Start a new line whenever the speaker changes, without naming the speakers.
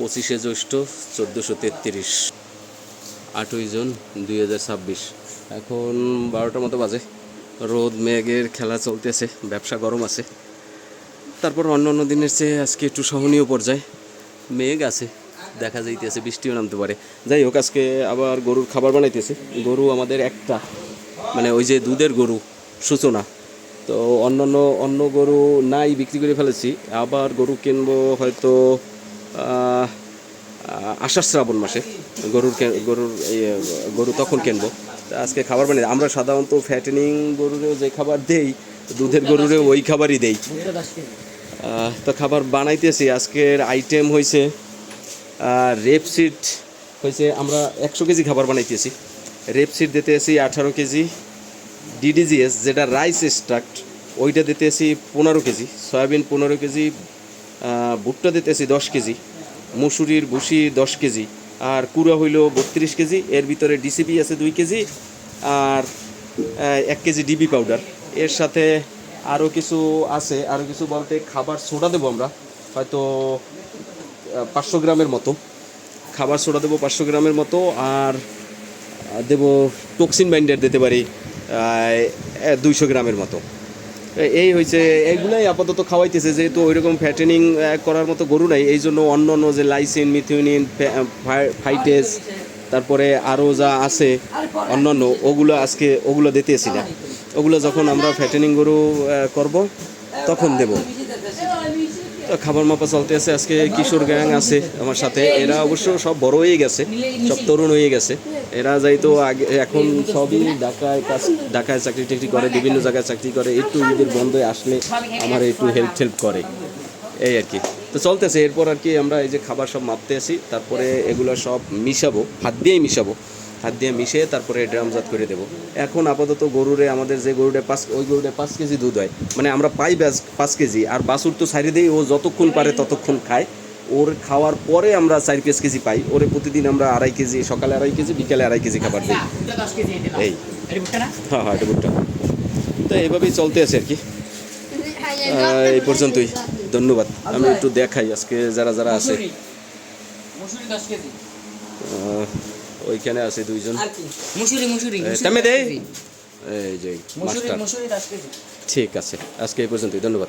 25শে জ্যৈষ্ঠ 1433 8ই জুন 2026। এখন 12টার মতো বাজে। রোদ মেঘের খেলা চলতেছে, ব্যবসা গরম আছে। তারপর অন্য অন্য দিনের চেয়ে আজকে একটু সহনীয় পর্যায়ে মেঘ আছে, দেখা যাইতেছে বৃষ্টিও নামতে পারে। যাই হোক, আজকে আবার গরুর খাবার বানাইতেছে। গরু আমাদের একটা, মানে ওই যে দুধের গরু সূচনা, তো অন্য গরু নাই, বিক্রি করে ফেলেছি। আবার গরু কিনবো হয়তো আষাঢ় শ্রাবণ মাসে। গরু তখন কিনবো। আজকে খাবার বানিয়ে আমরা সাধারণত ফ্যাটেনিং গরুরেও যে খাবার দেই, দুধের গরুরেও ওই খাবারই দেই। তো খাবার বানাইতেছি। আজকের আইটেম হয়েছে রেপসিড হয়েছে, আমরা 100 কেজি খাবার বানাইতেছি। রেপসিড দিতেছি 18 কেজি, ডিডিজিএস যেটা রাইস এক্সট্রাক্ট ওইটা দিতেছি 15 কেজি, সয়াবিন 15 কেজি, ভুট্টা দিতেছি 10 কেজি, মুসুরির ভুসি 10 কেজি, আর কুড়া হইল 32 কেজি। এর ভিতরে ডিসিপি আছে 2 কেজি, আর 1 কেজি ডিবি পাউডার। এর সাথে আরও কিছু আছে, আরও কিছু বলতে খাবার সোডা দেবো আমরা হয়তো 500 গ্রামের মতো। খাবার সোডা দেবো 500 গ্রামের মতো, আর দেবো টক্সিন বাইন্ডার দিতে পারি 200 গ্রামের মতো। এই হয়েছে, এইগুলাই আপাতত খাওয়াইতেছে, যেহেতু ওইরকম ফ্যাটেনিং করার মতো গরু নাই। এই জন্য অন্য অন্য যে লাইসিন, মিথিওনিন, ফাইটেস, তারপরে আরও যা আছে অন্যান্য, ওগুলো দিতেছি না। ওগুলো যখন আমরা ফ্যাটেনিং গরু করব তখন দেব। খাবার মাপা চলতে আছে। আজকে কিশোর গ্যাং আছে আমার সাথে। এরা অবশ্য সব বড় হয়ে গেছে, সব তরুণ হয়ে গেছে। এরা যাইতো আগে, এখন সবই ঢাকায় চাকরি টাকরি করে, বিভিন্ন জায়গায় চাকরি করে। একটু ঈদের বন্ধে আসলে আমার একটু হেল্প করে, এই আর কি। তো চলতেছে। এরপর আর কি আমরা এই যে খাবার সব মাপতে আসি, তারপরে এগুলো সব মিশাবো, হাত দিয়েই মিশাবো। হাত দিয়ে মিশিয়ে তারপরে ড্রামজাত করে দেবো। এখন আপাতত গরুরে, আমাদের যে গরুটা ওই গরুটা 5 কেজি দুধ হয়, মানে আমরা পাই 5 কেজি। আর বাছুর তো ছাড়িয়ে দিই, ও যতক্ষণ পারে ততক্ষণ খায়। ওর খাওয়ার পরে আমরা 4-5 কেজি পাই। ওরে প্রতিদিন আমরা 2.5 কেজি, সকালে 2.5 কেজি, বিকালে 2.5 কেজি খাবার দিই। এই হ্যাঁ, এটা ভুট্টা। তো এইভাবেই চলতে আছে আর কি। এই পর্যন্তই, ধন্যবাদ। আমি একটু দেখাই আজকে যারা যারা আছে। ওইখানে আছে 2 জন। তেমে দেই, এই যে মাস্টার। ঠিক আছে, আজকে এই পর্যন্তই, ধন্যবাদ।